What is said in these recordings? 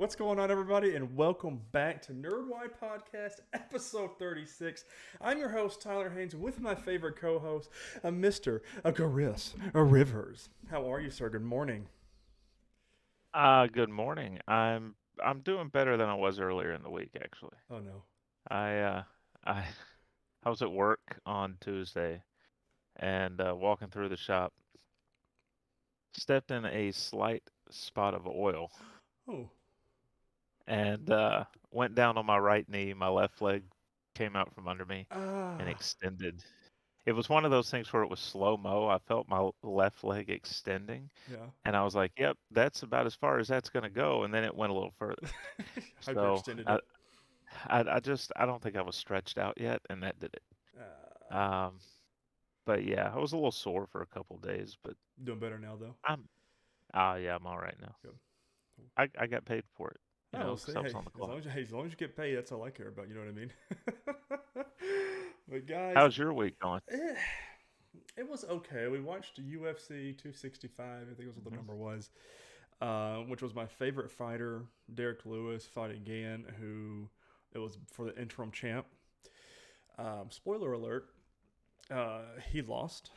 What's going on, everybody? And welcome back to NerdWide Podcast, episode 36. I'm your host, Tyler Haynes, with my favorite co-host, Mr. Garis Rivers. How are you, sir? Good morning. Good morning. I'm doing better than I was earlier in the week, actually. Oh, no. I I I was at work on Tuesday and walking through the shop, stepped in a slight spot of oil Oh. and went down on my right knee. My left leg came out from under me and Ah. extended. It was one of those things where it was slow-mo. I felt my left leg extending, Yeah. and I was like, "Yep, that's about as far as that's gonna go." And then it went a little further. So Hyperextended I, it. I don't think I was stretched out yet, and that did it. Uh, Um, but yeah, I was a little sore for a couple days, but Doing better now, though. I'm yeah, I'm all right now. Good. I got paid for it, Oh, we'll see. because I was Hey, on the clock. as long as you get paid, that's all I care about. You know what I mean? But guys, How's your week going? eh, it was okay. We watched UFC 265. I think was what the Hmm. number was, which was my favorite fighter, Derek Lewis, fighting Gann, who it was for the interim champ. Spoiler alert: he lost,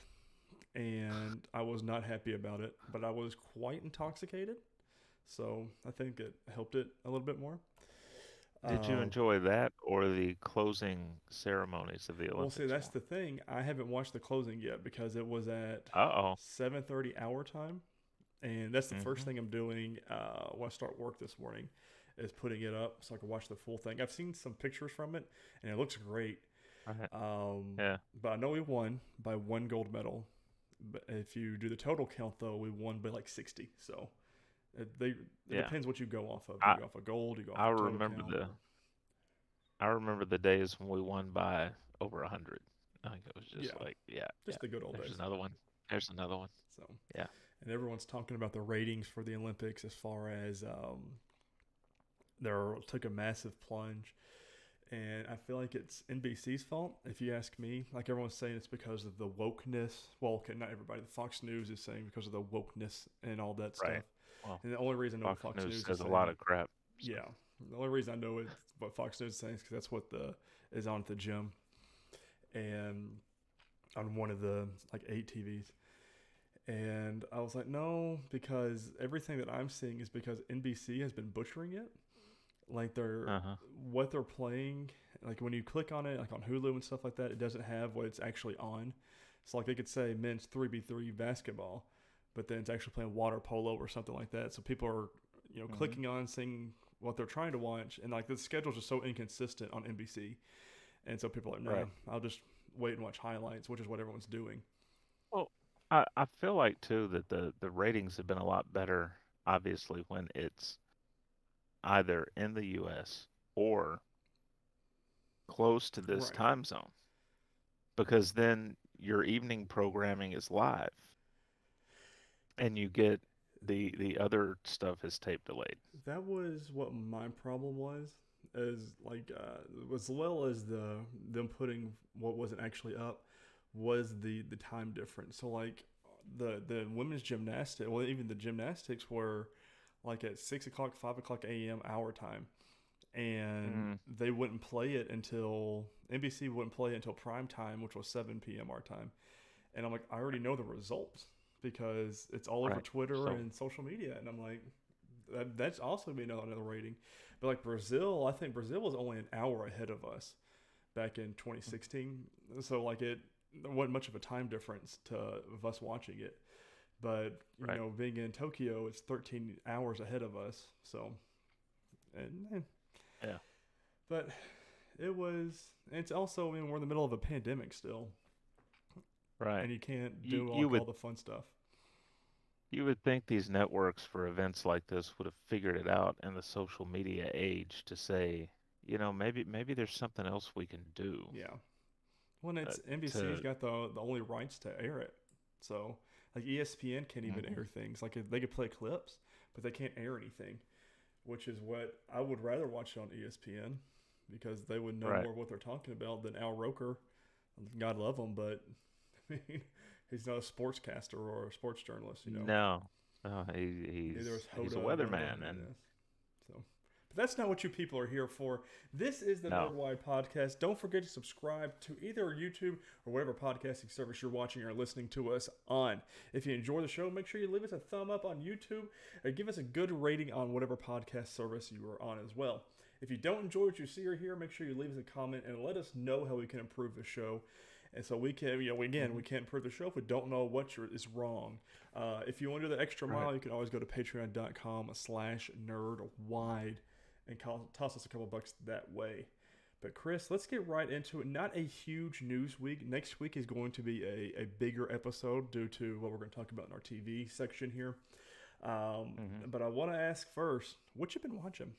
and I was not happy about it. But I was quite intoxicated, so I think it helped it a little bit more. Did you Uh, enjoy that or the closing ceremonies of the Well, see, Olympics that's more? the thing. I haven't watched the closing yet because it was at Uh-oh. 7:30 our time, and that's the first Hmm. thing I'm doing when I start work this morning, is putting it up so I can watch the full thing. I've seen some pictures from it, and it looks great. Right. Um, Yeah. but I know we won by one gold medal. But if you do the total count, though, we won by like 60. So it Yeah. depends what you go off of. Do you I go off of gold? Do you go off I of total remember count? the Or I remember the days when we won by over 100. I think it was just yeah, like, yeah, yeah. just the good old There's days. another one. There's another one. So Yeah. and everyone's talking about the ratings for the Olympics as far as they took a massive plunge, and I feel like it's NBC's fault. If you ask me, like everyone's saying, it's because of the wokeness. Well, okay, not everybody. The Fox News is saying because of the wokeness and all that Right. stuff. Well, And the only reason I know what Fox Fox News News is says a lot saying, of crap. So, yeah, the only reason I know it's what Fox News is saying is because that's what the is on at the gym and on one of the like 8 TVs. And I was like, no, because everything that I'm seeing is because NBC has been butchering it. Like they're uh-huh. what they're playing. Like when you click on it, like on Hulu and stuff like that, it doesn't have what it's actually on. So like they could say men's 3v3 basketball, but then it's actually playing water polo or something like that. So people are Hmm. clicking on seeing what they're trying to watch, and like the schedules are so inconsistent on NBC, and so people are like, nah, Right. I'll just wait and watch highlights, which is what everyone's doing. Well, I feel like too that the ratings have been a lot better, obviously, when it's either in the US or close to this Right. time zone, because then your evening programming is live and you get the other stuff is tape delayed. That was what my problem was, as like as well as them putting what wasn't actually up was the time difference. So like the women's gymnastics, well even the gymnastics were like at 6 o'clock, 5 o'clock a.m. our time, and Mm, they wouldn't play it until NBC wouldn't play it until prime time, which was 7 p.m. our time. And I'm like, I already know the results because it's all over right. Twitter So, and social media, and I'm like, that's also gonna be another rating. But like Brazil, I think Brazil was only an hour ahead of us back in 2016. So like there wasn't much of a time difference to of us watching it. But right. being in Tokyo, it's 13 hours ahead of us. So, and Yeah. but it was. It's also, I mean, we're in the middle of a pandemic still, Right. and you can't You do you like all would the fun stuff. you would think these networks for events like this would have figured it out in the social media age to say, maybe there's something else we can do Yeah. Well, uh, it's NBC's to. got the only rights to air it. So like ESPN can't even Mhm. air things. Like they could play clips, but they can't air anything, which is what I would rather watch on ESPN because they would know Right. more of what they're talking about than Al Roker. God love him, but I mean, he's not a sportscaster or a sports journalist. No. No, Neither is he's a Hoda Gardner. weatherman, and Yes. So. That's not what you people are here for. This is the No. NerdWide podcast. Don't forget to subscribe to either YouTube or whatever podcasting service you're watching or listening to us on. If you enjoy the show, make sure you leave us a thumb up on YouTube or give us a good rating on whatever podcast service you are on as well. If you don't enjoy what you see or hear, make sure you leave us a comment and let us know how we can improve the show. And so we can, again, Hmm. we can't improve the show if we don't know what is wrong. If you want to do the extra Right. mile, you can always go to patreon.com/nerdwide and toss us a couple bucks that way. But Chris, let's get right into it. Not a huge news week. Next week is going to be a bigger episode due to what we're going to talk about in our TV section here. Hmm. But I want to ask first, what you been watching?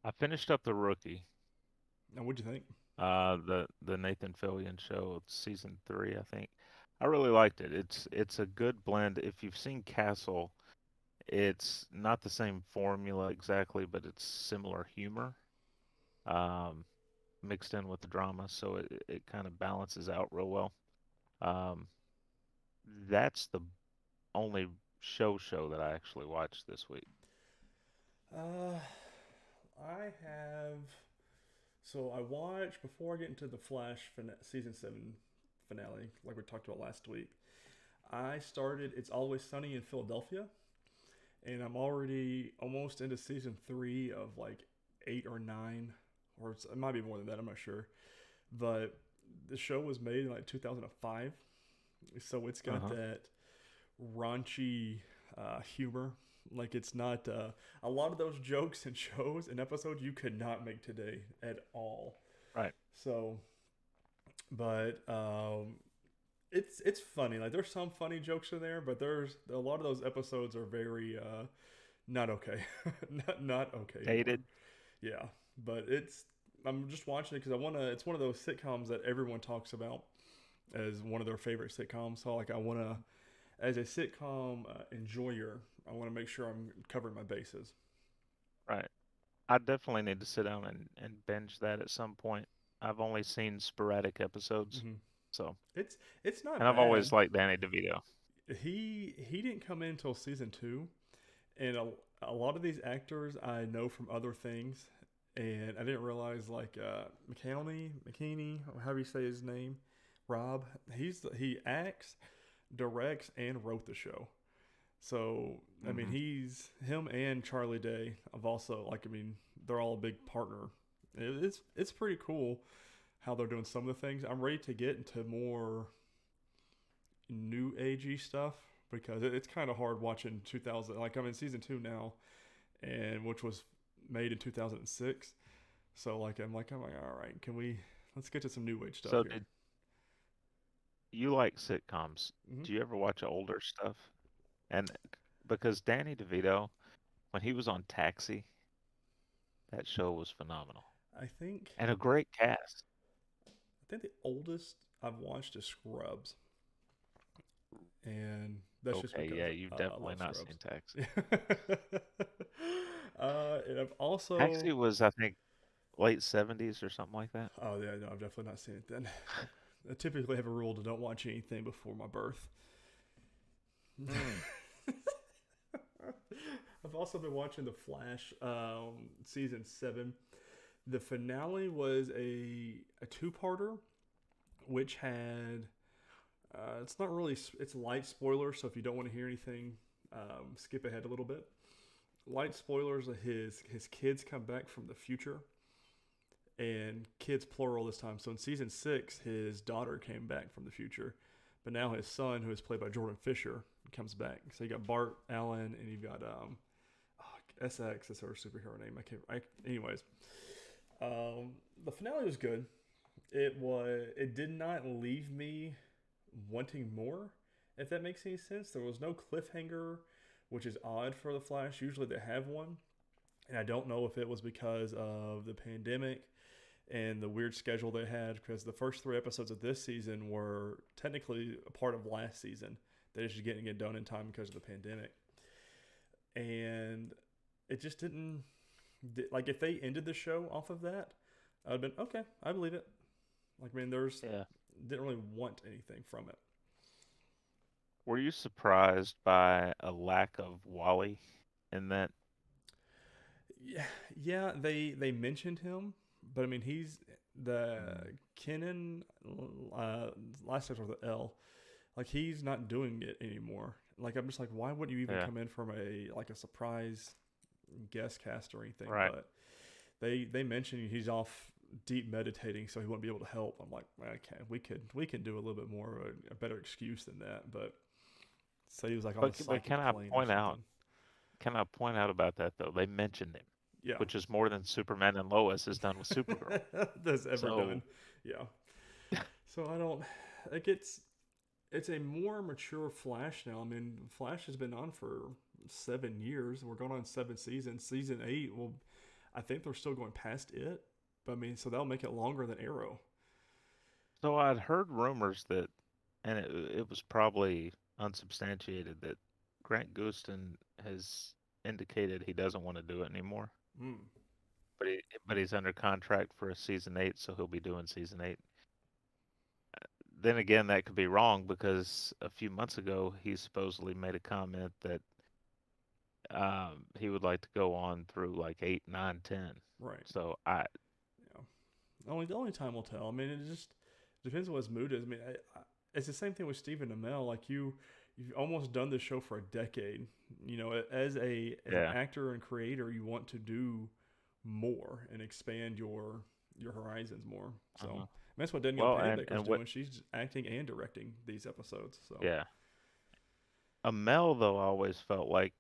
I finished up The Rookie, And what'd you think? the Nathan Fillion show, season 3, I think. I really liked it. It's a good blend. If you've seen Castle, it's not the same formula exactly, but it's similar humor, um, mixed in with the drama, so it kind of balances out real well. Um, that's the only show that I actually watched this week. Uh, I have. So I watched before I get into the Flash season 7 finale, like we talked about last week. I started It's Always Sunny in Philadelphia, and I'm already almost into season 3 of like 8 or 9, or it might be more than that. I'm not sure, but the show was made in like 2005, so it's got Uh-huh. that raunchy humor. Like it's not a lot of those jokes and shows and episodes you could not make today at all. Right. So, but it's funny. Like there's some funny jokes in there, but there's a lot of those episodes are very not okay, not okay anymore. Dated. Yeah, but I'm just watching it because I want to. It's one of those sitcoms that everyone talks about as one of their favorite sitcoms. So like I want to, as a sitcom enjoyer, I want to make sure I'm covering my bases. Right. I definitely need to sit down and binge that at some point. I've only seen sporadic episodes, Hmm. so It's it's not and I've bad. always liked Danny DeVito. He didn't come in until season 2, and a lot of these actors I know from other things, and I didn't realize like McKinney, however you say his name, Rob. He acts, directs, and wrote the show. So I mean, Hmm. he's him and Charlie Day. I've also like I mean, they're all a big partner. It's pretty cool how they're doing some of the things. I'm ready to get into more new agey stuff because it's kind of hard watching 2000. Like I'm in season 2 now, and which was made in 2006. So I'm like, all right, can we let's get to some new age stuff So here. did you like sitcoms? Hmm. Do you ever watch older stuff? And because Danny DeVito, when he was on Taxi, that show was phenomenal I think and a great cast. I think the oldest I've watched is Scrubs, and that's just Okay, because yeah, you've I definitely love not Scrubs. seen Taxi. And I've also Taxi was, I think, late 70s or something like that. oh yeah, no, I've definitely not seen it then. I typically have a rule to don't watch anything before my birth. Hmm. I've also been watching The Flash, season 7. The finale was a two-parter, which had it's not really it's light spoilers. So if you don't want to hear anything, skip ahead a little bit. Light spoilers: his kids come back from the future, and kids plural this time. So in season 6, his daughter came back from the future, but now his son, who is played by Jordan Fisher, comes back. So you got Bart Allen, and you got SX. That's her superhero name. I can't. Anyways, the finale was good. It was. It did not leave me wanting more. If that makes any sense, there was no cliffhanger, which is odd for the Flash. Usually they have one, and I don't know if it was because of the pandemic and the weird schedule they had. Because the first 3 episodes of this season were technically a part of last season. They're just getting it done in time because of the pandemic, and it just didn't like if they ended the show off of that, I'd have been okay. I believe it. Like I mean, there's Yeah. didn't really want anything from it. Were you surprised by a lack of Wally in that? Yeah, yeah, they mentioned him, but I mean he's the Mm, Kenan uh, last name with the L. Like he's not doing it anymore. Like I'm just like, why would you even yeah, come in from a surprise guest cast or anything? right. But they mentioned he's off deep meditating, so he wouldn't be able to help. I'm like, okay, we can do a little bit more, a better excuse than that. But say he was like on a But psychic plane or something. can I point out about that though? They mentioned him, Yeah, which is more than Superman and Lois has done with Supergirl. that's ever done. So, Yeah. So I don't. Like it's a more mature Flash now. I mean, Flash has been on for 7 years. We're going on 7 seasons. Season 8, well, I think they're still going past it. But I mean, so that'll make it longer than Arrow. so I'd heard rumors that, and it was probably unsubstantiated, that Grant Gustin has indicated he doesn't want to do it anymore. Hmm. But he's under contract for a season 8, so he'll be doing season 8. Then again, that could be wrong because a few months ago he supposedly made a comment that he would like to go on through like 8, 9, 10. Right. So I Yeah. The only time will tell. I mean, it just depends on what his mood is. I mean, it's the same thing with Stephen Amell. Like you've almost done this show for a decade. You know, as an yeah. actor and creator, you want to do more and expand your horizons more. So Uh-huh. that's what Danielle Well, Panabaker's and what doing. She's acting and directing these episodes. So yeah. Amel though I always felt like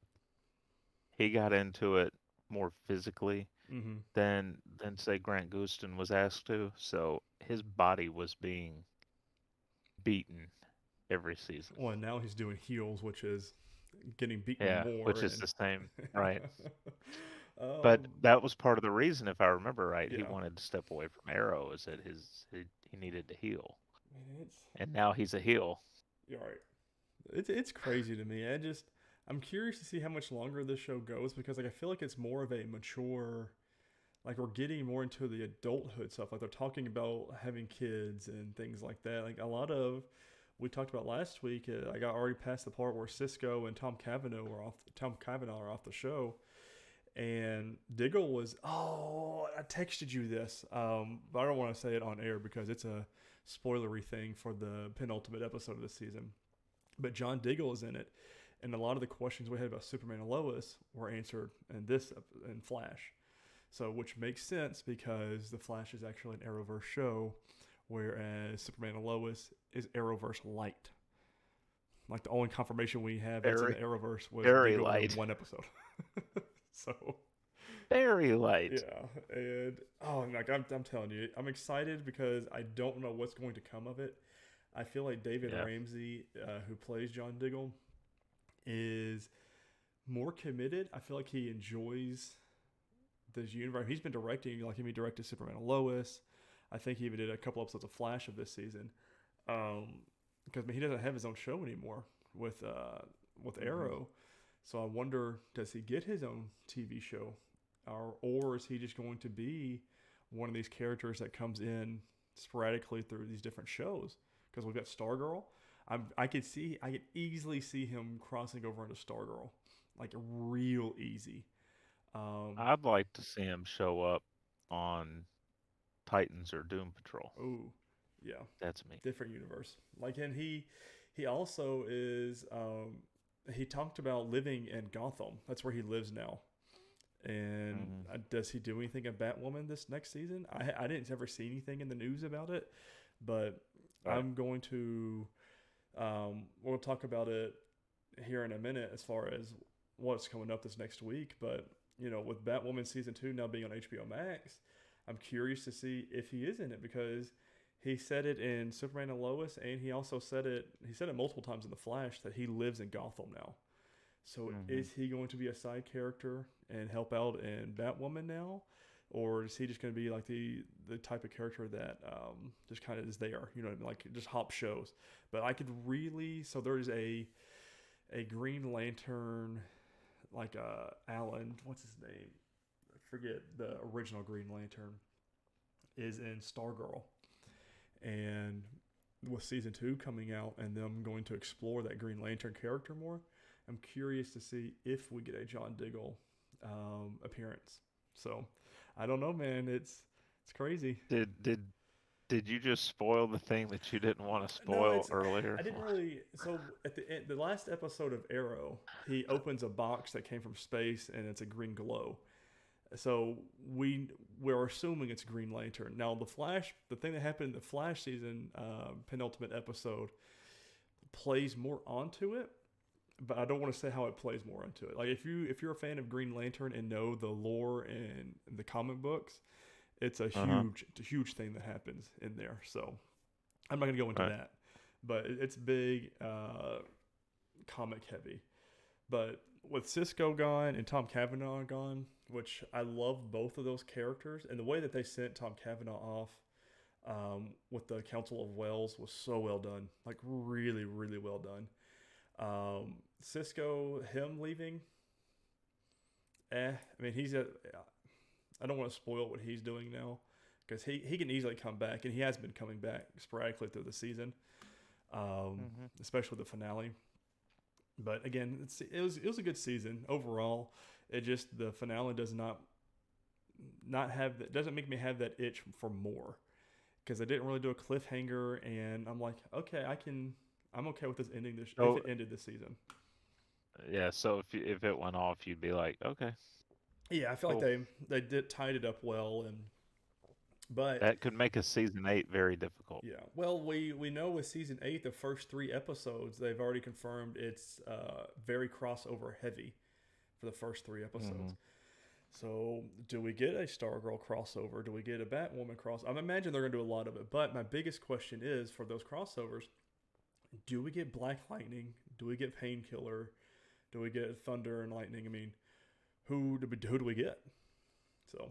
he got into it more physically mm-hmm. than say Grant Gustin was asked to. So his body was being beaten every season. Well, and now he's doing heels, which is getting beaten Yeah, more. which is And the same, right? But um, that was part of the reason, if I remember right, he yeah, wanted to step away from Arrow, is that he needed to heal, man, it's and now he's a heel. you're right. It's crazy to me. I'm curious to see how much longer this show goes because like I feel like it's more of a mature like we're getting more into the adulthood stuff. Like they're talking about having kids and things like that. Like a lot of we talked about last week. I got already past the part where Cisco and Tom Cavanaugh are off the show, and Diggle was. Oh, I texted you this, but I don't want to say it on air because it's a spoilery thing for the penultimate episode of the season. But John Diggle is in it, and a lot of the questions we had about Superman and Lois were answered in Flash. So, which makes sense because the Flash is actually an Arrowverse show, whereas Superman and Lois is Arrowverse light. Like the only confirmation we have that's in the Very, Arrowverse was very Diggle in light, one episode. So very light. yeah, and like I'm telling you, I'm excited because I don't know what's going to come of it. I feel like David Yeah, Ramsey, who plays John Diggle, is more committed. I feel like he enjoys this universe. He's been directing, like he directed Superman and Lois. I think he even did a couple episodes of Flash of this season. Because he doesn't have his own show anymore with hmm Arrow. So I wonder, does he get his own TV show, or is he just going to be one of these characters that comes in sporadically through these different shows? Because we've got Stargirl. I could easily see him crossing over into Stargirl, like real easy. Um, I'd like to see him show up on Titans or Doom Patrol. oh, yeah, That's me. different universe. Like, and he also is. He talked about living in Gotham. That's where he lives now. And hmm does he do anything at Batwoman this next season? I didn't ever see anything in the news about it, but Right. I'm going to. We'll talk about it here in a minute as far as what's coming up this next week. But with Batwoman season 2 now being on HBO Max, I'm curious to see if he is in it because he said it in Superman and Lois, and he also said it. He said it multiple times in the Flash that he lives in Gotham now. So hmm is he going to be a side character and help out in Batwoman now, or is he just going to be like the type of character that just kind of is there, like just hop shows? But I could really so there's a Green Lantern like Alan, what's his name? I forget the original Green Lantern is in Stargirl, and with season 2 coming out and them going to explore that Green Lantern character more, I'm curious to see if we get a John Diggle appearance. So I don't know, man. It's crazy. Did you just spoil the thing that you didn't want to No, spoil earlier? I didn't really. So at the end, the last episode of Arrow, he opens a box that came from space, and it's a green glow. So we're assuming it's Green Lantern. Now the Flash, the thing that happened in the Flash season penultimate episode plays more onto it, but I don't want to say how it plays more into it. Like if you're a fan of Green Lantern and know the lore and the comic books, it's a Uh-huh. huge thing that happens in there. So I'm not gonna go into Right. that, but it's big, comic heavy. But with Cisco gone and Tom Cavanaugh gone, which I love both of those characters, and the way that they sent Tom Cavanaugh off with the Council of Wells was so well done, like really well done. Cisco, him leaving, I mean, he's a. I don't want to spoil what he's doing now because he can easily come back, and he has been coming back sporadically through the season, Hmm. especially the finale. But again, it was a good season overall. It just the finale does not have that doesn't make me have that itch for more because I didn't really do a cliffhanger, and I'm like, okay, I'm okay with this ending this if So it ended this season. yeah, so if it went off, you'd be like, okay, Yeah, I feel like cool. they did tied it up well, and but That could make a season 8 very difficult. yeah, well we know with season 8 the first 3 episodes they've already confirmed it's very crossover heavy for the first 3 episodes. Hmm. So, do we get a Stargirl crossover? Do we get a Batwoman cross? I imagine they're going to do a lot of it. But my biggest question is for those crossovers: do we get Black Lightning? Do we get Painkiller? Do we get Thunder and Lightning? I mean, who do we get? So,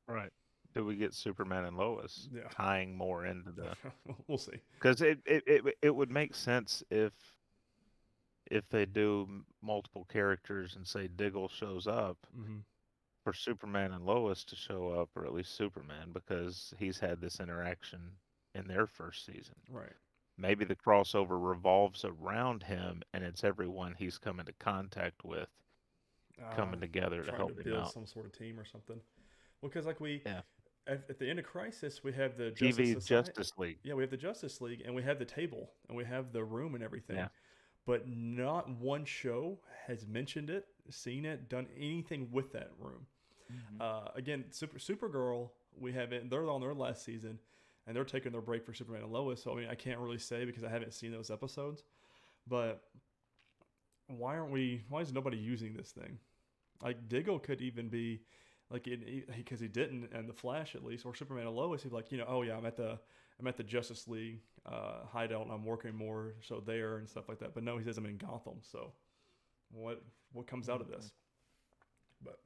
Right. Do we get Superman and Lois yeah, tying more into the? we'll see. Because it would make sense if they do multiple characters and say Diggle shows up Mm-hmm. for Superman and Lois to show up, or at least Superman, because he's had this interaction in their first season. Right. Maybe the crossover revolves around him, and it's everyone he's come into contact with coming together to Trying to help him build out. some sort of team or something. Well, because like we Yeah. at the end of Crisis, we have the Justice TV Society. Justice League. Yeah, we have the Justice League, and we have the table, and we have the room and everything. Yeah. But not one show has mentioned it, seen it, done anything with that room. Hmm. Again, Supergirl, we have it. They're on their last season, and they're taking their break for Superman and Lois. So I mean, I can't really say because I haven't seen those episodes. But why aren't we? Why is nobody using this thing? Like Diggle could even be like because he didn't, and the Flash at least, or Superman and Lois. He'd be like, oh yeah, I'm at the Justice League hideout, and I'm working more so there and stuff like that. But no, he says I'm in Gotham. So what comes out of Hmm. this? But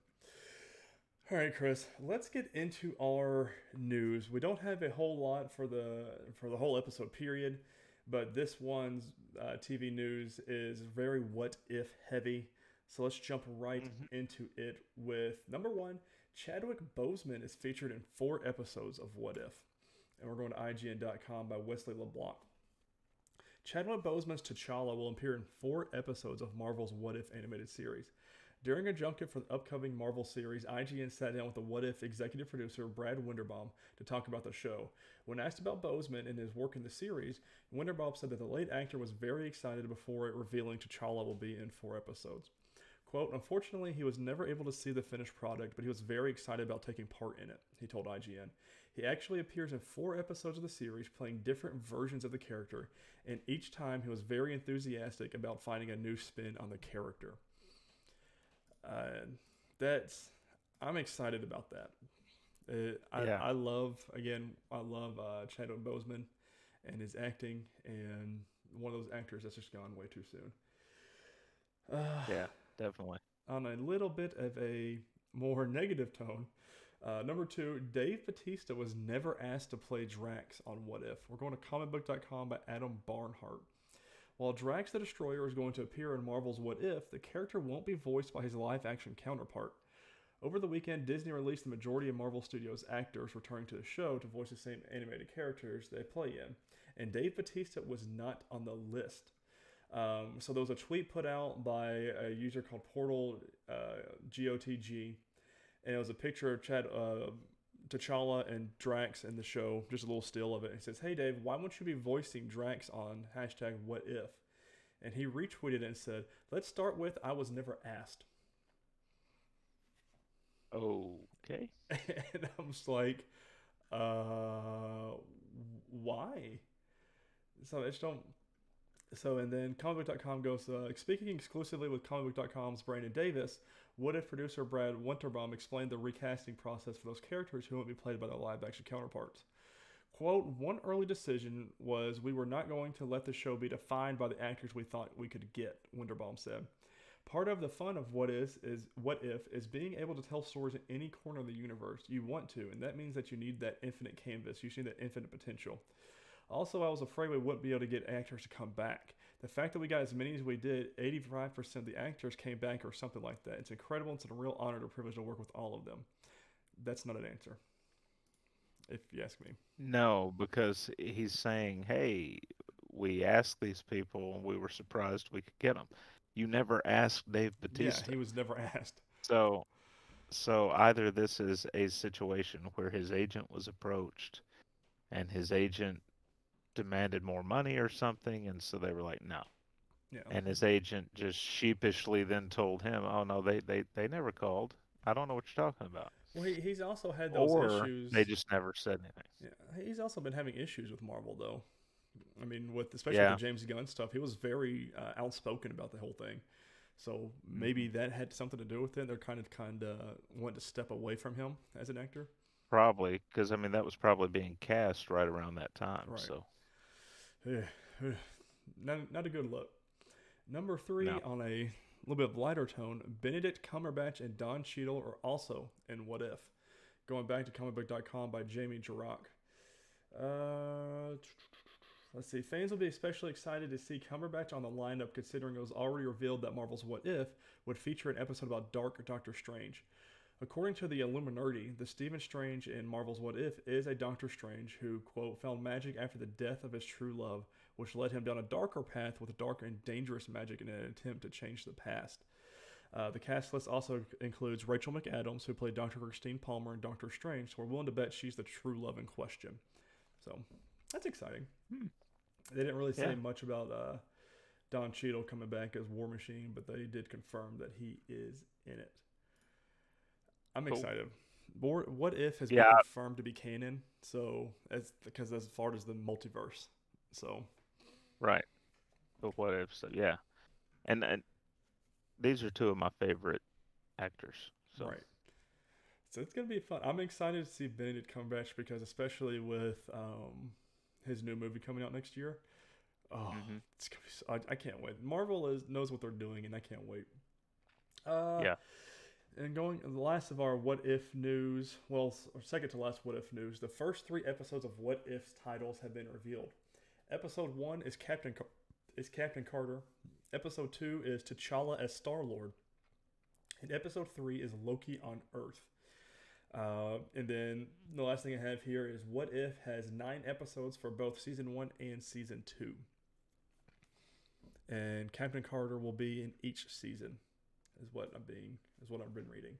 all right, Chris, let's get into our news. We don't have a whole lot for the whole episode period, but this one's TV news is very what if heavy. So let's jump right Hmm. into it with number one. Chadwick Boseman is featured in 4 episodes of What If, and we're going to IGN.com by Wesley LeBlanc. Chadwick Boseman's T'Challa will appear in 4 episodes of Marvel's What If animated series. During a junket for the upcoming Marvel series, IGN sat down with the What If executive producer Brad Winderbaum to talk about the show. When asked about Boseman and his work in the series, Winderbaum said that the late actor was very excited before it revealing T'Challa will be in 4 episodes. Quote, unfortunately, he was never able to see the finished product, but he was very excited about taking part in it, he told IGN. He actually appears in 4 episodes of the series, playing different versions of the character, and each time he was very enthusiastic about finding a new spin on the character. Uh, that's I'm excited about that. Yeah. I love Chadwick Boseman and his acting, and one of those actors that's just gone way too soon. Uh, Yeah. Definitely. on a little bit of a more negative tone, number two, Dave Batista was never asked to play Drax on What If. We're going to comicbook.com by Adam Barnhart. While Drax the Destroyer is going to appear in Marvel's What If, the character won't be voiced by his live action counterpart. Over the weekend, Disney released the majority of Marvel Studios' actors returning to the show to voice the same animated characters they play in, and Dave Batista was not on the list. So there was a tweet put out by a user called Portal GOTG, and it was a picture of T'Challa and Drax in the show, just a little still of it. And he says, "Hey Dave, why won't you be voicing Drax on hashtag What If?" And he retweeted it and said, "Let's start with I was never asked." Okay. And I was like, uh, why? So I just don't. So, and then comicbook.com goes, speaking exclusively with comicbook.com's Brandon Davis, what if producer Brad Winterbaum explained the recasting process for those characters who won't be played by their live action counterparts? Quote, one early decision was we were not going to let the show be defined by the actors we thought we could get, Winterbaum said. Part of the fun of what if is being able to tell stories in any corner of the universe you want to, and that means that you need that infinite canvas. You need that infinite potential. Also, I was afraid we wouldn't be able to get actors to come back. The fact that we got as many as we did, 85% of the actors came back or something like that. It's incredible. It's a real honor and privilege to work with all of them. That's not an answer, if you ask me. No, because he's saying, "Hey, we asked these people, and we were surprised we could get them." You never asked Dave Yeah, Batista. he was never asked. So, so either this is a situation where his agent was approached, and his agent demanded more money or something, and so they were like, "No." Yeah. And his agent just sheepishly then told him, "Oh no, they never called. I don't know what you're talking about." Well, he's also had those Or they issues. just never said anything. Yeah, he's also been having issues with Marvel, though. I mean, with especially with the Yeah. James Gunn stuff, he was very outspoken about the whole thing. So maybe Hmm. that had something to do with it. They're kind of wanting to step away from him as an actor. Probably, because I mean that was probably being cast right around that time. Right. So Not a good look. Number three no. on a little bit of lighter tone, Benedict Cumberbatch and Don Cheadle are also in What If. Going back to comicbook.com by Jamie Jirach. Uh, let's see. Fans will be especially excited to see Cumberbatch on the lineup, considering it was already revealed that Marvel's What If would feature an episode about Dark Doctor Strange. According to the Illuminati, the Stephen Strange in Marvel's What If is a Doctor Strange who, quote, found magic after the death of his true love, which led him down a darker path with dark and dangerous magic in an attempt to change the past. The cast list also includes Rachel McAdams, who played Dr. Christine Palmer in Doctor Strange, so we're willing to bet she's the true love in question. So that's exciting. Hmm. They didn't really say Yeah. much about Don Cheadle coming back as War Machine, but they did confirm that he is in it. I'm Cool. excited. What If has been Yeah. confirmed to be canon, so as far as the multiverse, so Right. But what if? So yeah. And these are two of my favorite actors. So. right. So it's gonna be fun. I'm excited to see Benedict Cumberbatch because especially with his new movie coming out next year. Oh, Hmm. it's gonna be I can't wait. Marvel knows what they're doing, and I can't wait. Uh, Yeah. and going the last of our What If news, well, or second to last What If news. The first three episodes of What If's titles have been revealed. Episode one is Captain Carter. Episode two is T'Challa as Star Lord, and episode three is Loki on Earth. And then the last thing I have here is What If has 9 episodes for both season one and season two, and Captain Carter will be in each season, is what I've been reading.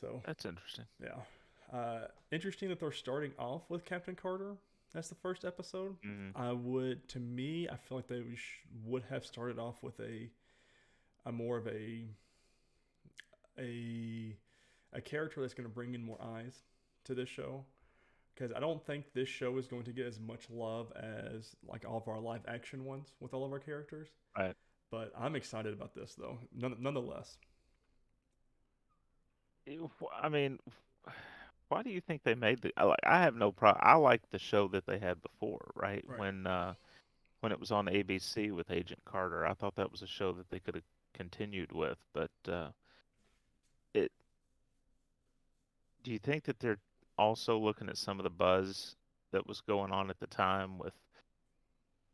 So That's interesting. yeah, interesting that they're starting off with Captain Carter. That's the first episode. Hmm. To me, I feel like they would have started off with a more of a a character that's going to bring in more eyes to this show, because I don't think this show is going to get as much love as like all of our live action ones with all of our characters. Right. But I'm excited about this though, nonetheless. I mean, why do you think they made the? I have no problem. I like the show that they had before, right? Right. When it was on ABC with Agent Carter, I thought that was a show that they could have continued with. But it. Do you think that they're also looking at some of the buzz that was going on at the time with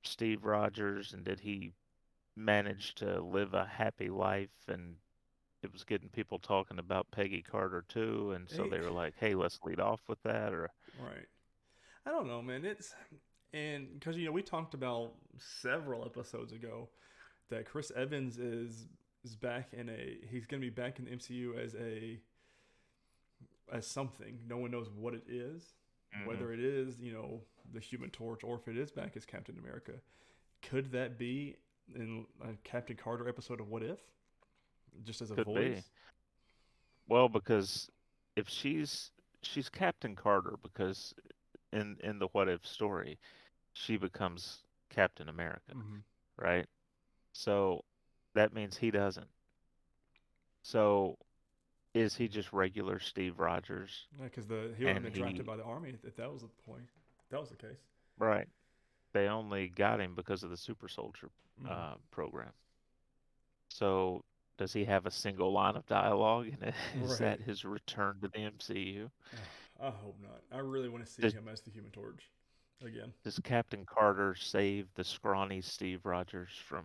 Steve Rogers, and did he manage to live a happy life? And it was getting people talking about Peggy Carter too, and so Hey, they were like, "Hey, let's lead off with that." Or right. I don't know, man. And because we talked about several episodes ago that Chris Evans is back in a he's going to be back in the MCU as a as something. No one knows what it is, Hmm. whether it is, the Human Torch or if it is back as Captain America. Could that be in a Captain Carter episode of What If, just as a Could be. voice? Well, because if she's Captain Carter, because in the What If story, she becomes Captain America, Mm-hmm. right? So that means he doesn't. So is he just regular Steve Rogers? Because he would have And been drafted he, by the army if that was the point. If that was the case. right? They only got him because of the Super Soldier Mm-hmm. program. So does he have a single line of dialogue? And is Right. that his return to the MCU? I hope not. I really want to see Does, him as the Human Torch again. does Captain Carter save the scrawny Steve Rogers from,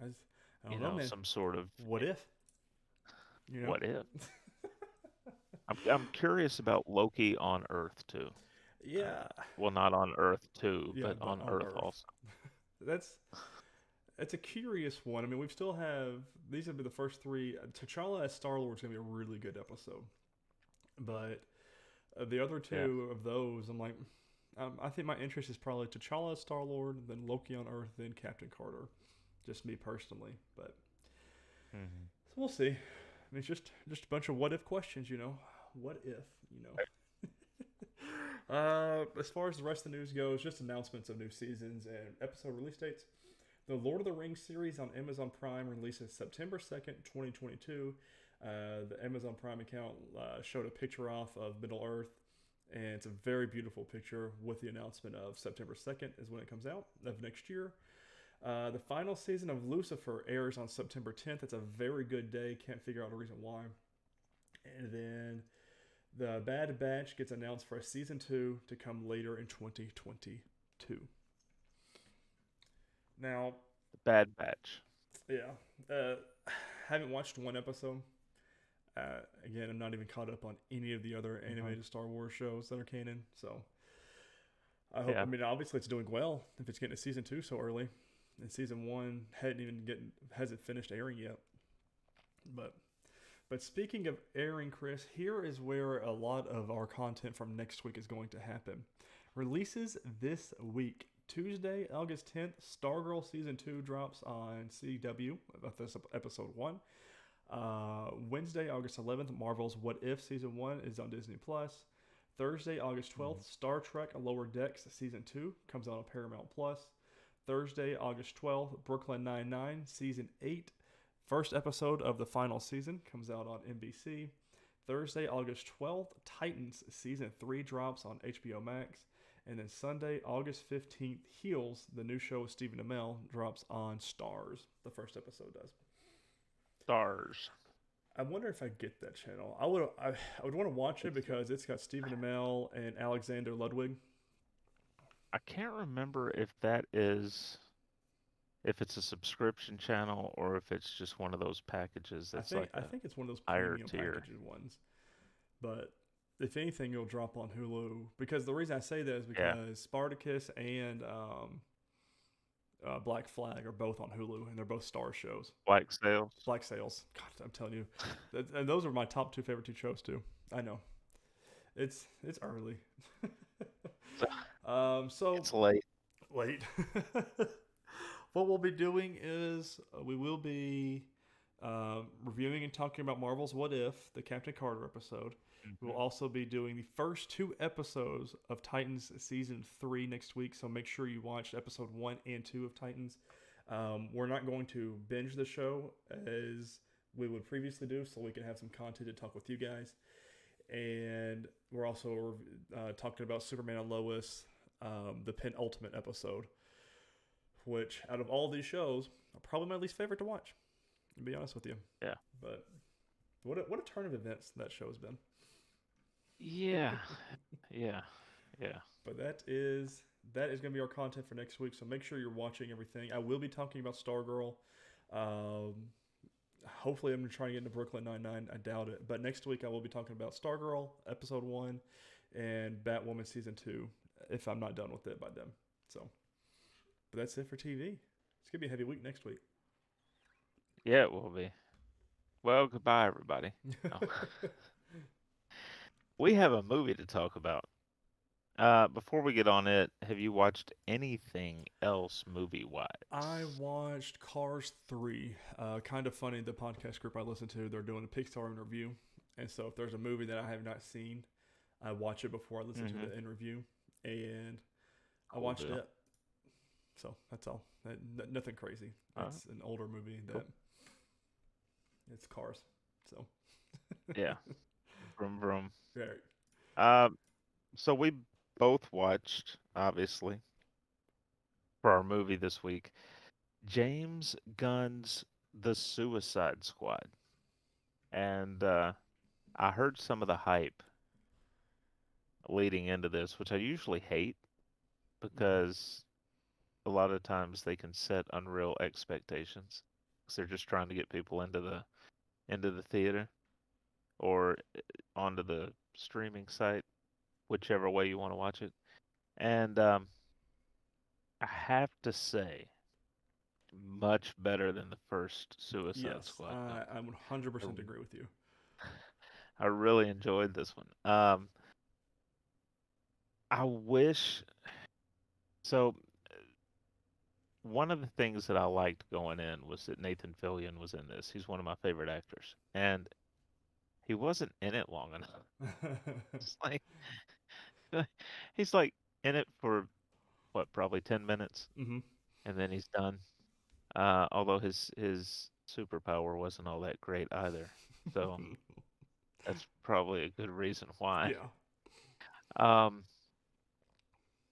I, I don't know, man. some sort of What if? You know? what if? I'm curious about Loki on Earth too. Yeah. Well, not on Earth too, Yeah, but but on on Earth Earth. also. That's It's a curious one. I mean, we've still have these have been the first three. T'Challa as Star Lord is going to be a really good episode, but the other Yeah. two of those, I'm like, I think my interest is probably T'Challa as Star Lord, then Loki on Earth, then Captain Carter. Just me personally, but Hmm. so we'll see. I mean, it's just a bunch of what if questions, you know. What if, you know? As far as the rest of the news goes, just announcements of new seasons and episode release dates. The Lord of the Rings series on Amazon Prime releases September 2nd, 2022. The Amazon Prime account showed a picture off of Middle Earth, and it's a very beautiful picture with the announcement of September 2nd is when it comes out of next year. The final season of Lucifer airs on September 10th. It's a very good day. Can't figure out a reason why. And then the Bad Batch gets announced for a season 2 to come later in 2022. Now, The Bad Batch. yeah, haven't watched one episode. Again, I'm not even caught up on any of the other Hmm. animated Star Wars shows that are canon. So I hope. I Yeah. mean, obviously it's doing well if it's getting to season 2 so early, and season 1 hasn't finished airing yet. But speaking of airing, Chris, here is where a lot of our content from next week is going to happen. Releases this week. Tuesday, August 10th, Stargirl Season 2 drops on CW, this episode 1. Wednesday, August 11th, Marvel's What If Season 1 is on Disney+. Plus. Thursday, August Hmm. 12th, Star Trek Lower Decks Season 2 comes out on Paramount+. Plus. Thursday, August 12th, Brooklyn Nine-Nine Season 8 first episode of the final season comes out on NBC. Thursday, August 12th, Titans Season 3 drops on HBO Max. And then Sunday, August 15th, Heels, the new show with Stephen Amell, drops on Stars. The first episode does. Stars. I wonder if I get that channel. I would want to watch it because it's got Stephen Amell and Alexander Ludwig. I can't remember if it's a subscription channel or if it's just one of those packages I that's think like I a think it's one of those higher premium tier. packaged ones. But if anything, it'll drop on Hulu. Because the reason I say that is Yeah. because Spartacus and Black Flag are both on Hulu, and they're both Star shows. Black Sails. Black Sails, God, I'm telling you, and those are my top two favorite two shows too. I know it's early, so It's late. late. What we'll be doing is we will be reviewing and talking about Marvel's What If, the Captain Carter episode. We'll Hmm. also be doing the first two episodes of Titans season 3 next week. So make sure you watch episode 1 and 2 of Titans. We're not going to binge the show as we would previously do, so we can have some content to talk with you guys. And we're also talking about Superman and Lois, the penultimate episode, which out of all these shows, are probably my least favorite to watch. To be honest with you, Yeah. but what a turn of events that show has been. Yeah. Yeah. Yeah. But that is going to be our content for next week. So make sure you're watching everything. I will be talking about Stargirl. Um, Hopefully, I'm going to try and get into Brooklyn Nine-Nine. I doubt it. But next week, I will be talking about Stargirl episode 1 and Batwoman season 2 if I'm not done with it by then. So, but that's it for TV. It's going to be a heavy week next week. Yeah, it will be. Well, goodbye, everybody. No. we have a movie to talk about. Before we get on it, have you watched anything else I movie-wise? watched Cars 3. Kind of funny, the podcast group I listen to, they're doing a Pixar in review. And so if there's a movie that I have not seen, I watch it before I listen to Mm-hmm. the in review. And I Cool watched deal. it. So that's all. Nothing crazy. All right, It's an older movie cool. that it's Cars. So, Yeah. Vroom vroom. right. Um, so we both watched, obviously, for our movie this week, James Gunn's The Suicide Squad. And I heard some of the hype leading into this, which I usually hate Mm-hmm. because a lot of times they can set unreal expectations because they're just trying to get people into the theater or onto the streaming site, whichever way you want to watch it. And I have to say, much better than the first Suicide Yes, Squad I film. 100% agree with you. I really enjoyed this one. I wish so. One of the things that I liked going in was that Nathan Fillion was in this. He's one of my favorite actors, and he wasn't in it long enough. It's like he's like in it for what, probably 10 minutes, Mm-hmm. and then he's done. Although his superpower wasn't all that great either, so that's probably a good reason why. Yeah. Um,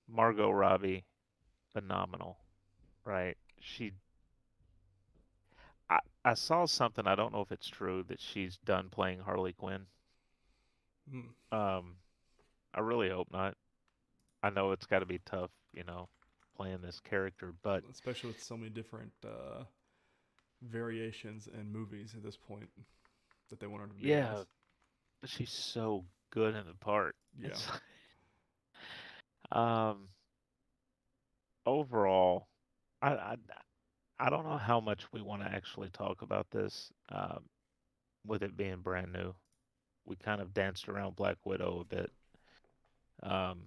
Margot Robbie, phenomenal, right? I saw something, I don't know if it's true, that she's done playing Harley Quinn. Mm. Um, I really hope not. I know it's got to be tough, playing this character, but Especially with so many different variations in movies at this point that they want her to be yeah, as. she's so good in the part. Yeah. It's um overall, I I, I don't know how much we want to actually talk about this, with it being brand new. We kind of danced around Black Widow a bit. Um,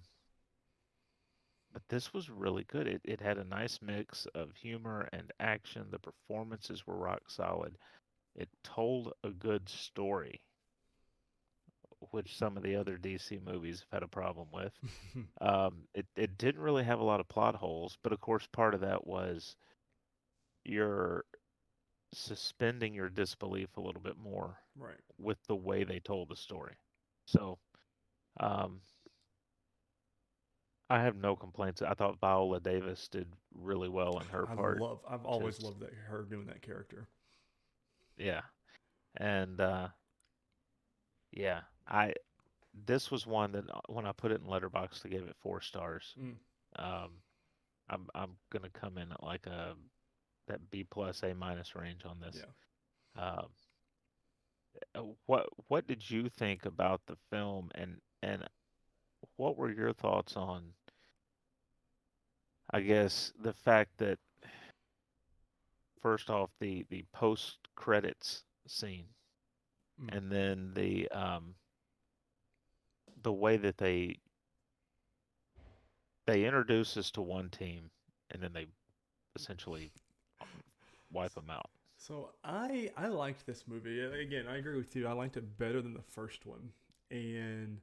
but this was really good. It had a nice mix of humor and action. The performances were rock solid. It told a good story, which some of the other DC movies have had a problem with. It didn't really have a lot of plot holes, but of course, part of that was you're suspending your disbelief a little bit more Right. with the way they told the story. So, um, I have no complaints. I thought Viola Davis did really well in her part. I've always Just loved that her doing that character. yeah, and yeah, I this was one that when I put it in Letterboxd, I gave it 4 stars. Mm. Um, I'm gonna come in at like a that B plus A minus range on this. Yeah. Um, what did you think about the film, and what were your thoughts on, I guess, the fact that first off the post credits scene, Mm. and then the way that they introduce us to one team, and then they essentially wipe them out. So I liked this movie. Again, I agree with you. I liked it better than the first one, and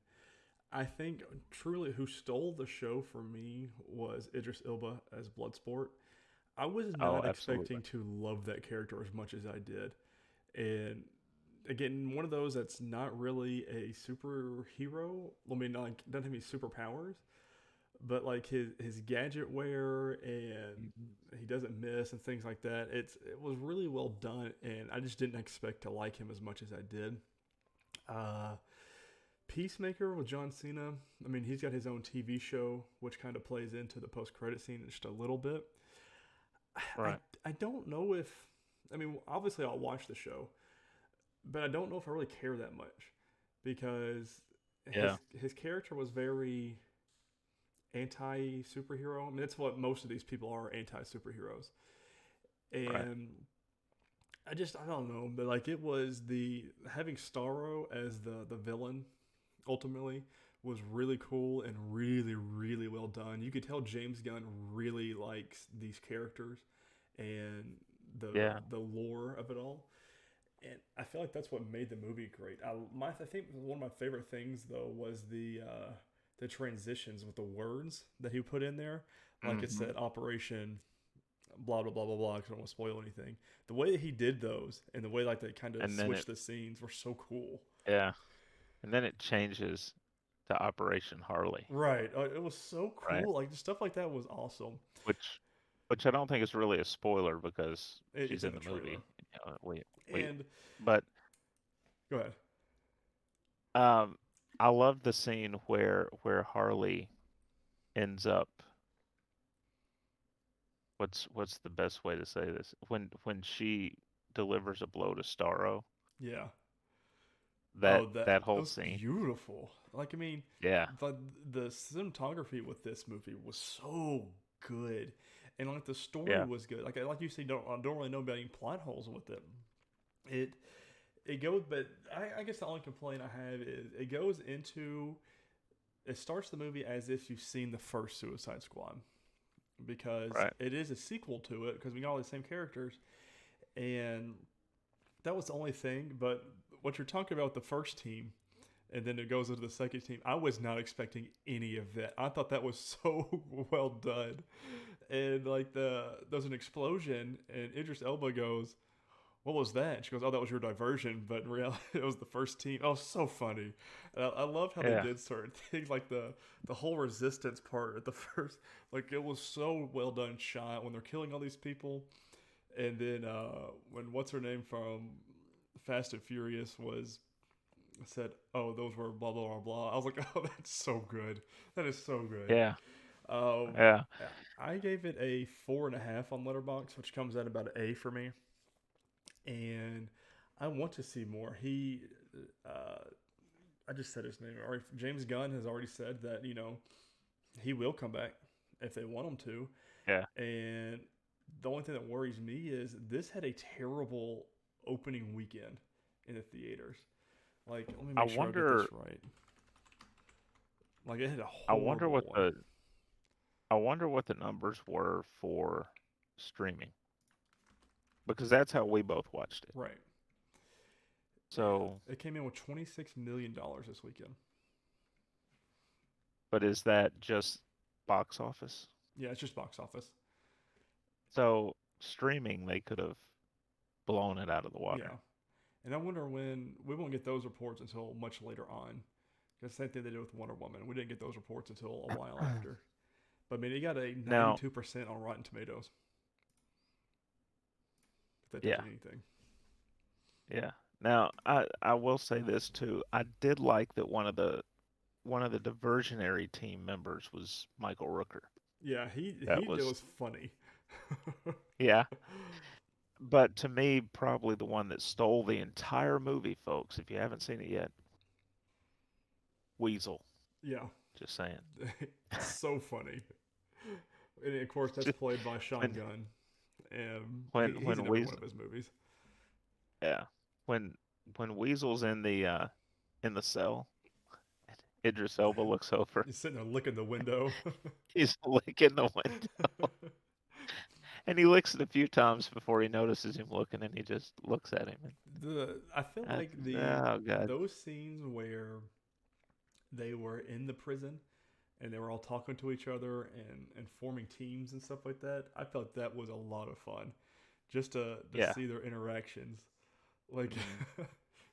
I think truly who stole the show for me was Idris Elba as Bloodsport. I was Oh, not absolutely. expecting to love that character as much as I did, and again, one of those that's not really a superhero. I mean, like doesn't have any superpowers, but like his gadget wear and Mhm. he doesn't miss and things like that. It was really well done, and I just didn't expect to like him as much as I did. Uh, Peacemaker with John Cena. I mean, he's got his own TV show, which kind of plays into the post credit scene just a little bit. I Right. I don't know if I mean obviously I'll watch the show, but I don't know if I really care that much because Yeah. his character was very anti superhero. I mean, that's what most of these people are, anti superheroes. Right. And I don't know, but like it was the having Starro as the villain. ultimately was really cool and really, really well done. You could tell James Gunn really likes these characters and Yeah. the lore of it all. And I feel like that's what made the movie great. I think one of my favorite things though was the transitions with the words that he put in there. Like it Hmm. said, Operation blah blah blah blah blah. 'Cause I don't want to spoil anything. The way that he did those and the way like they kind of And then it, switched the scenes were so cool. yeah, and then it changes to Operation Harley, Right. It was so right? cool. Like stuff like that was awesome. Which, which I don't think is really a spoiler because It's she's in in the the movie. trailer. We, And but go ahead. um, I love the scene where Harley ends up. What's the best way to say this? When she delivers a blow to Starro, Yeah. that Oh, that that that whole was scene. beautiful. Like I mean, Yeah, the the cinematography with this movie was so good, and like the story yeah, was good. Like you said, I don't really know about any plot holes with it. It it goes, but I guess the only complaint I have is it goes into it starts the movie as if you've seen the first Suicide Squad because right. it is a sequel to it because we got all the same characters and that was the only thing. But what you're talking about with the first team and then it goes into the second team. I was not expecting any of that. I thought that was so well done. And like there's an explosion, and Idris Elba goes, "What was that?" And she goes, "Oh, that was your diversion." But in reality, it was the first team. Oh, so funny. And I love how they Yeah, did certain things, like the whole resistance part at the first. Like it was so well done shot when they're killing all these people, and then when what's her name from Fast and Furious was said, "Oh, those were blah blah blah blah." I was like, "Oh, that's so good. That is so good." yeah, Um, yeah. I gave it a 4.5 on Letterbox, which comes out about an A for me, and I want to see more. Uh, I just said his name. Or James Gunn has already said that he will come back if they want him to, Yeah. and the only thing that worries me is this had a terrible opening weekend in the theaters. Like, let me I make sure I get this wonder right. Like it had a I wonder horrible what one. the I wonder what the numbers were for streaming because that's how we both watched it. Right. And So, it came in with $26 million this weekend. but is that just box office? Yeah, it's just box office. So, streaming they could have blown it out of the water. Yeah. And I wonder when we won't get those reports until much later on. Because same thing they did with Wonder Woman. We didn't get those reports until a while after. But I mean, it got a Now, 92% on Rotten Tomatoes. If that tells yeah, you anything. yeah. Now, I will say this too. I did like that one of the diversionary team members was Michael Rooker. Yeah, That it was was funny. yeah. But to me, probably the one that stole the entire movie, folks, if you haven't seen it yet, Weasel. Yeah, Just saying. so funny. And of course, that's Just played by Sean when Gunn. And he's when in every one Weasel, of his movies. yeah, when when Weasel's in the cell, Idris Elba looks over. He's sitting there licking the window. He's licking the window, and he licks it a few times before he notices him looking, and he just looks at him. And I feel that's, like oh God, those scenes where they were in the prison and they were all talking to each other and forming teams and stuff like that. I felt that was a lot of fun, just to yeah, see their interactions. Like hmm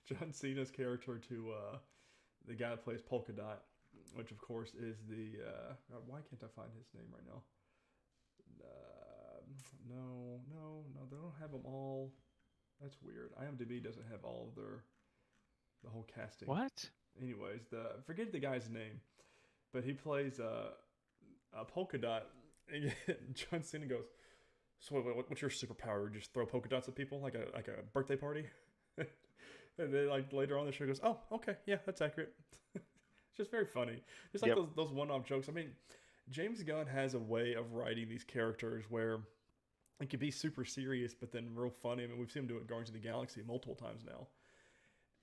John Cena's character to the guy that plays Polka Dot, which of course is the why can't I find his name right now? No, they don't have them all. That's weird. IMDb doesn't have all of the whole casting. what? Anyways, the forget the guy's name, but he plays a polka dot. And John Cena goes, "So what's your superpower? You just throw polka dots at people like a birthday party?" And then like later on the show goes, "Oh, okay, yeah, that's accurate." It's just very funny. Just like Yep. those one-off jokes. I mean, James Gunn has a way of writing these characters where it can be super serious, but then real funny. I mean, we've seen him do it in Guardians of the Galaxy multiple times now.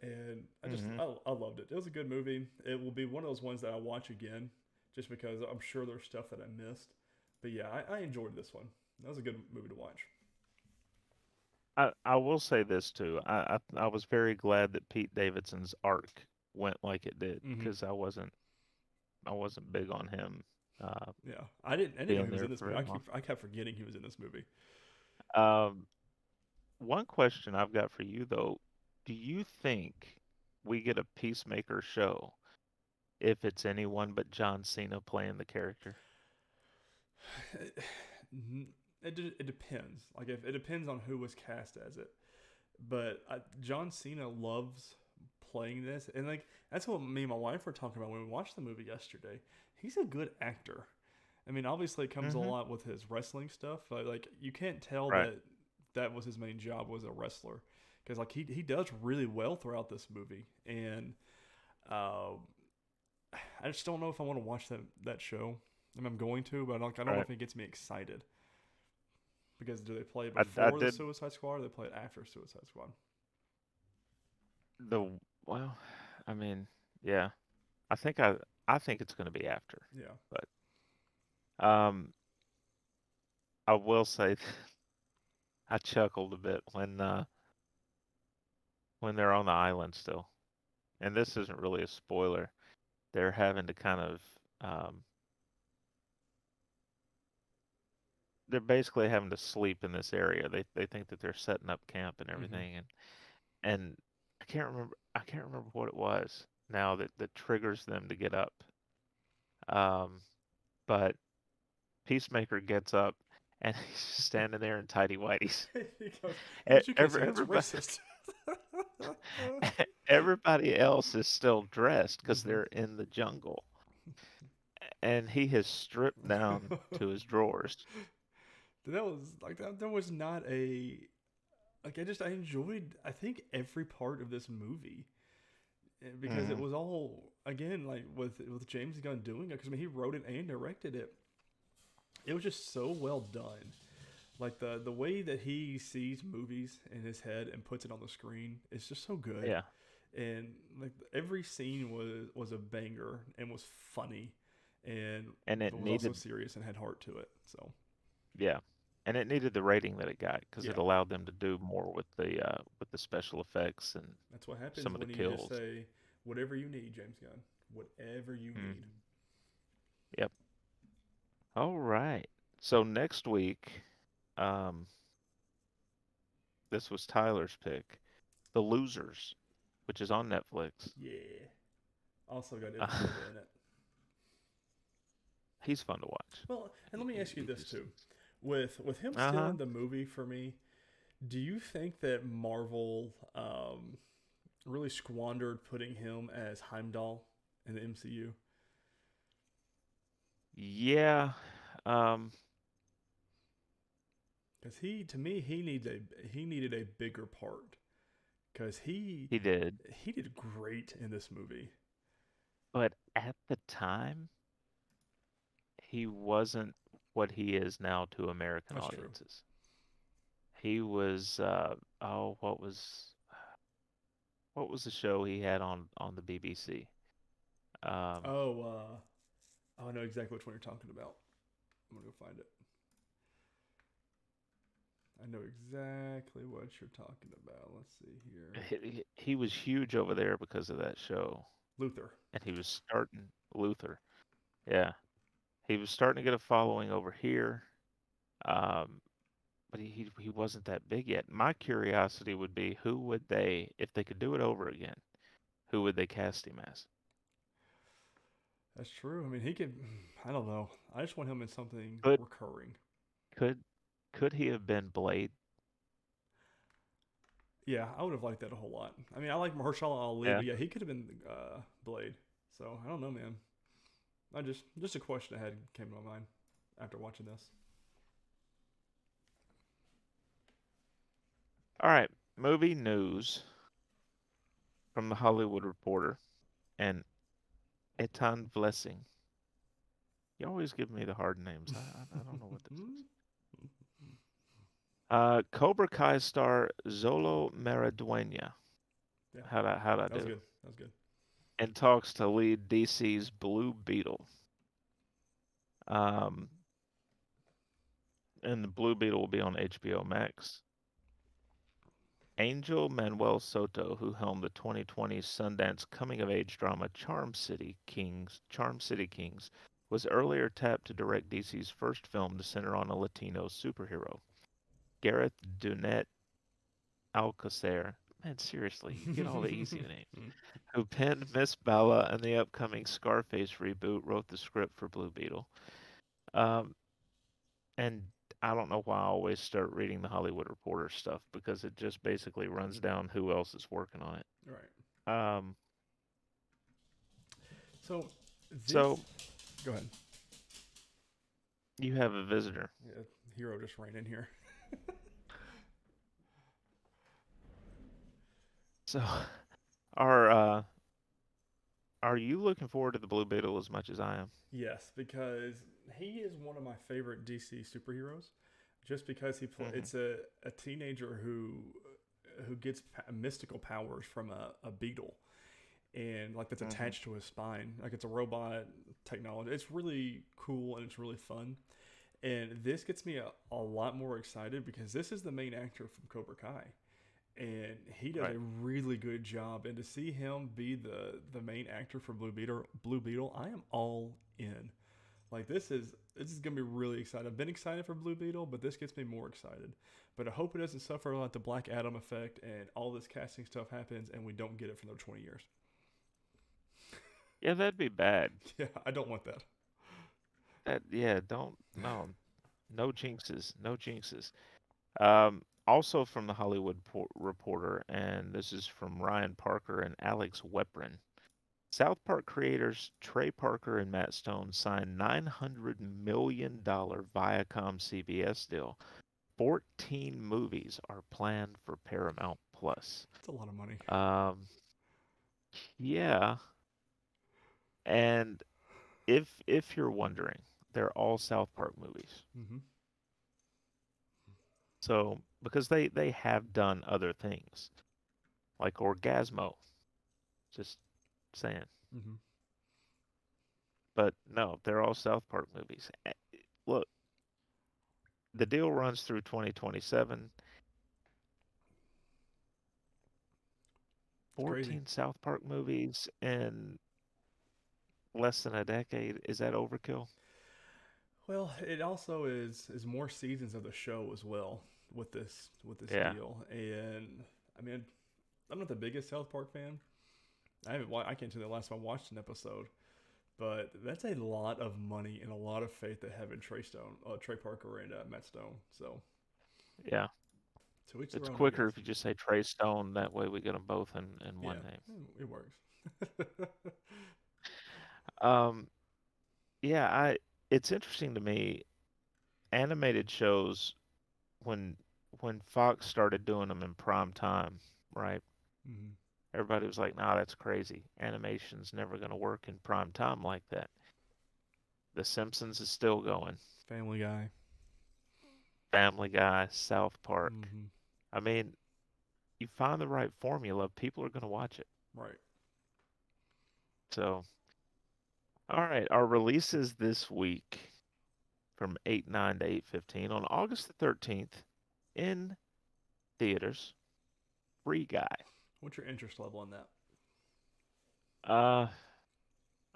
and Hmm. I loved it. It was a good movie. It will be one of those ones that I watch again, just because I'm sure there's stuff that I missed. But yeah, I enjoyed this one. That was a good movie to watch. I will say this too. I was very glad that Pete Davidson's arc went like it did Mm-hmm. because I wasn't big on him uh, Yeah, I didn't know being he was there in this for movie. very long. I kept forgetting he was in this movie. Um, One question I've got for you though, do you think we get a Peacemaker show if it's anyone but John Cena playing the character? It depends. Like if it depends on who was cast as it. But John Cena loves playing this, and like that's what me and my wife were talking about when we watched the movie yesterday. He's a good actor. I mean, obviously, it comes a Hmm. lot with his wrestling stuff. But like, you can't tell Right. that that was his main job was a wrestler, because like he does really well throughout this movie, and uh, I just don't know if I want to watch that show. I mean, I'm going to, but I don't know Right. if it gets me excited. Because do they play it I before the did Suicide Squad or they play it after Suicide Squad? the well, I mean, yeah. I think I I think it's going to be after. Yeah. But I will say I chuckled a bit when they're on the island still. And this isn't really a spoiler. They're having to kind of um they're basically having to sleep in this area. They think that they're setting up camp and Mm-hmm. everything, and I can't remember what it was now that triggers them to get up. Um, but Peacemaker gets up and he's just standing there in tidy whities. He goes, you can't say that's Everybody racist. everybody else is still dressed because Mm-hmm. they're in the jungle, and he has stripped down to his drawers. That was like that. There was not a like. I enjoyed. I think every part of this movie because it Hmm. was all again like with James Gunn doing it. Because I mean, he wrote it and directed it. It was just so well done. Like the way that he sees movies in his head and puts it on the screen is just so good. Yeah, And like every scene was a banger and was funny, and and it but was also needed serious and had heart to it. So Yeah, and it needed the rating that it got because yeah, it allowed them to do more with the special effects and that's what happens some of the when you just kills. say whatever you need, James Gunn, whatever you need. Hmm. Yep. All right. So next week, um, this was Tyler's pick, The Losers, which is on Netflix. Yeah. Also got Uh, Idris Elba in it. he's fun to watch. Well, and let me ask you He this just too, with him still uh-huh. in the movie for me, do you think that Marvel really squandered putting him as Heimdall in the MCU? Yeah. Um, Because to me, he needed a bigger part. Because he did, he did great in this movie. but at the time, he wasn't what he is now to American That's true. audiences. He was oh, what was the show he had on the BBC? Um, Oh, I know exactly which one you're talking about. I'm gonna go find it. I know exactly what you're talking about. Let's see here. he was huge over there because of that show, Luther. and he was starting Luther. Yeah, he was starting to get a following over here, um, but he wasn't that big yet. My curiosity would be who would they, if they could do it over again, who would they cast him as? That's true. I mean, he could. I don't know. I just want him in something Could recurring. could could he have been Blade? Yeah, I would have liked that a whole lot. I mean, I like Mahershala Ali, Yeah. but yeah, he could have been Blade. So I don't know, man. I just a question I had came to my mind after watching this. All right, movie news from the Hollywood Reporter and Etan Blessing. You always give me the hard names. I don't know what this is. Cobra Kai star Zolo Maraduena Yeah, How'd I that was do? good. That was good. In talks to lead DC's Blue Beetle. Um, and the Blue Beetle will be on HBO Max. Angel Manuel Soto, who helmed the 2020 Sundance coming-of-age drama Charm City Kings, was earlier tapped to direct DC's first film to center on a Latino superhero. Gareth Dunet Alcacer, man, seriously, you get all the easy names, who penned Miss Bella and the upcoming Scarface reboot, wrote the script for Blue Beetle. Um, and I don't know why I always start reading the Hollywood Reporter stuff because it just basically runs down who else is working on it. Right. Um, So this. so Go ahead. you have a visitor. Yeah, Hero just ran in here. So are uh, are you looking forward to the Blue Beetle as much as I am? Yes, because he is one of my favorite DC superheroes. Just because Hmm. it's a teenager who gets mystical powers from a beetle, and like that's Hmm. attached to his spine. Like it's a robot technology. It's really cool and it's really fun. And this gets me a lot more excited because this is the main actor from Cobra Kai. And he does Right. a really good job. And to see him be the main actor for Blue Beetle, I am all in. Like this is gonna be really exciting. I've been excited for Blue Beetle, but this gets me more excited. But I hope it doesn't suffer like the Black Adam effect and all this casting stuff happens and we don't get it for another 20 years. Yeah, that'd be bad. Yeah, I don't want that. Yeah, don't no, no jinxes, no jinxes. Also from the Hollywood Reporter, and this is from Ryan Parker and Alex Weprin. South Park creators Trey Parker and Matt Stone signed $900 million Viacom CBS deal. 14 movies are planned for Paramount Plus. It's a lot of money. Um, yeah, and if you're wondering, they're all South Park movies. Mm-hmm. So because they have done other things like Orgasmo, just saying. Mm-hmm. But no, they're all South Park movies. Look, the deal runs through 2027. It's crazy. 14 South Park movies in less than a decade. Is that overkill? Well, it also is more seasons of the show as well with this Yeah. deal. And I mean, I'm not the biggest South Park fan. I can't tell you the last time I watched an episode, but that's a lot of money and a lot of faith they have in Trey Parker and Matt Stone. So Yeah. to each their It's own, I quicker guess. if you just say Trey Stone. That way we get them both in one Yeah, name. it works. Um, yeah, it's interesting to me. Animated shows when Fox started doing them in prime time, right? Mm-hmm. Everybody was like, "Nah, that's crazy. Animation's never going to work in prime time like that." The Simpsons is still going. Family Guy. Family Guy, South Park. Mm-hmm. I mean, you find the right formula, people are going to watch it. Right. So, all right, our releases this week from 8/9 to 8/15 on August the 13th in theaters. Free Guy. What's your interest level in that? Uh,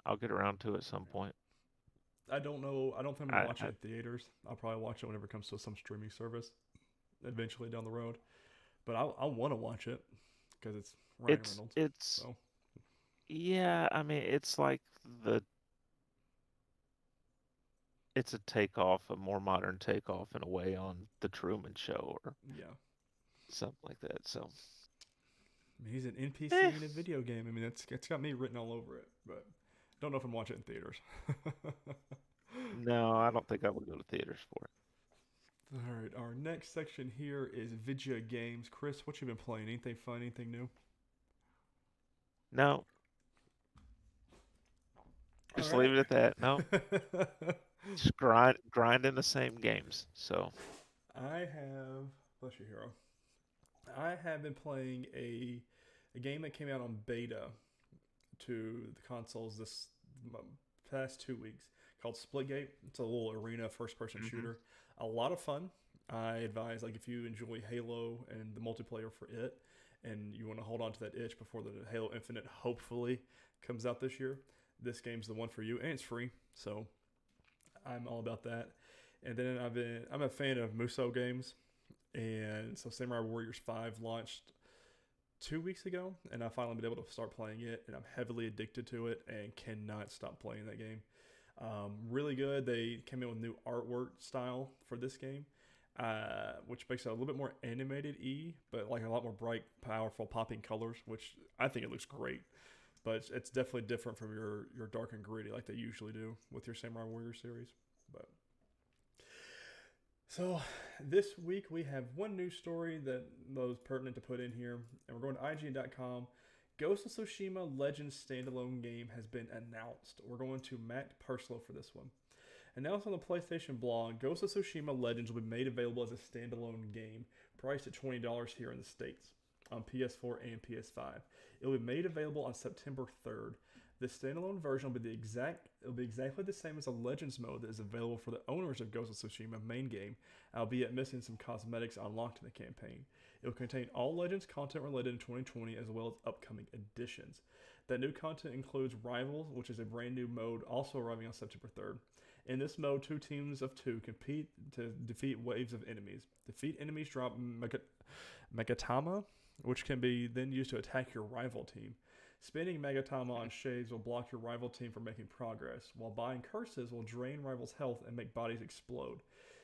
I'll get around to it at some point. I don't know. I don't think I'm gonna I, watch it I in theaters. I'll probably watch it whenever it comes to some streaming service eventually down the road. But I want to watch it because it's Ryan Reynolds. it's So yeah, I mean, it's like the it's a takeoff, a more modern takeoff in a way on the Truman Show or yeah, something like that. So, I mean, he's an eh, NPC in a video game. I mean, it's got me written all over it. But don't know if I'm watching it in theaters. no, I don't think I would go to theaters for it. All right, our next section here is video games. Chris, what you been playing? Anything fun? Anything new? No, All just right. leave it at that. No, just grinding the same games. So, I have bless you, hero. I have been playing a game that came out on beta to the consoles this past 2 weeks called Splitgate. It's a little arena first-person shooter. A lot of fun. I advise, like, if you enjoy Halo and the multiplayer for it, and you want to hold on to that itch before the Halo Infinite hopefully comes out this year, this game's the one for you, and it's free, so I'm all about that. And then I'm a fan of Musou games, and so Samurai Warriors 5 launched 2 weeks ago, and I finally been able to start playing it, and I'm heavily addicted to it and cannot stop playing that game. Really good. They came in with new artwork style for this game, which makes it a little bit more animated-y, but like a lot more bright, powerful, popping colors, which I think it looks great. But it's definitely different from your dark and gritty like they usually do with your Samurai Warrior series. But so this week we have one news story that was pertinent to put in here, and we're going to IGN.com. Ghost of Tsushima Legends standalone game has been announced. We're going to Matt Purslow for this one. Announced on the PlayStation blog, Ghost of Tsushima Legends will be made available as a standalone game, priced at $20 here in the States, on PS4 and PS5. It will be made available on September 3rd. The standalone version will be exactly the same as the Legends mode that is available for the owners of Ghost of Tsushima main game, albeit missing some cosmetics unlocked in the campaign. It will contain all Legends content related in 2020 as well as upcoming additions. That new content includes Rivals, which is a brand new mode also arriving on September 3rd. In this mode, 2 teams of 2 compete to defeat waves of enemies. Defeat enemies drop Megatama, which can be then used to attack your rival team. Spinning Megatama on shades will block your rival team from making progress, while buying curses will drain rivals' health and make bodies explode.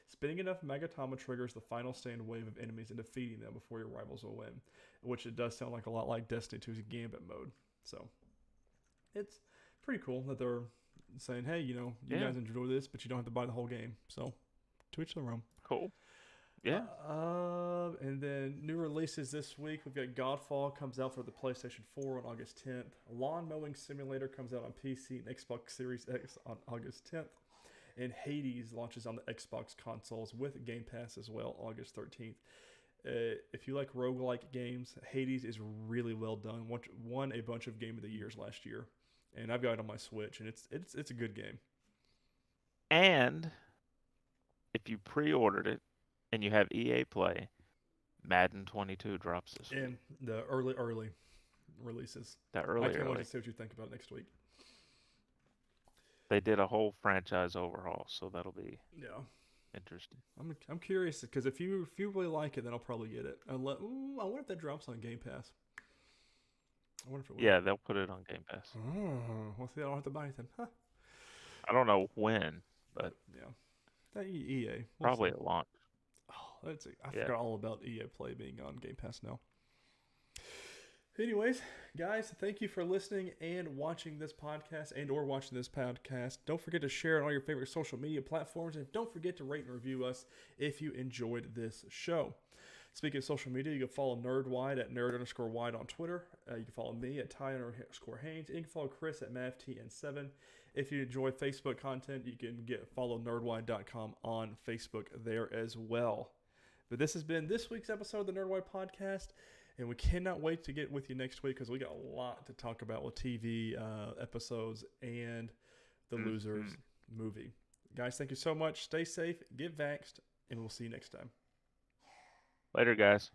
Spinning enough Megatama triggers the final stand wave of enemies and defeating them before your rivals will win, which it does sound like a lot like Destiny 2's Gambit mode. So it's pretty cool that they're saying, hey, you guys enjoy this, but you don't have to buy the whole game. So to each their own. Cool. Yeah. And then new releases this week. We've got Godfall comes out for the PlayStation 4 on August 10th. Lawn Mowing Simulator comes out on PC and Xbox Series X on August 10th. And Hades launches on the Xbox consoles with Game Pass as well, August 13th. If you like roguelike games, Hades is really well done. Won a bunch of Game of the Years last year. And I've got it on my Switch, and it's a good game. And if you pre-ordered it and you have EA Play, Madden 22 drops this week. And the early releases. I can't wait to see what you think about it next week. They did a whole franchise overhaul, so that'll be interesting. I'm curious because if you really like it, then I'll probably get it. I wonder if that drops on Game Pass. I wonder if it will. Yeah, they'll put it on Game Pass. Oh, well, see, I don't have to buy anything. Huh. I don't know when, but yeah, that EA probably at launch. Oh, I forgot all about EA Play being on Game Pass now. Anyways, guys, thank you for listening and watching this podcast or watching this podcast. Don't forget to share on all your favorite social media platforms, and don't forget to rate and review us if you enjoyed this show. Speaking of social media, you can follow NerdWide at nerd_wide on Twitter. You can follow me at Ty_Haynes. And you can follow Chris at MavTN7. If you enjoy Facebook content, you can follow nerdwide.com on Facebook there as well. But this has been this week's episode of the NerdWide Podcast, and we cannot wait to get with you next week because we got a lot to talk about with TV episodes and the Losers movie. Guys, thank you so much. Stay safe, get vaxxed, and we'll see you next time. Later, guys.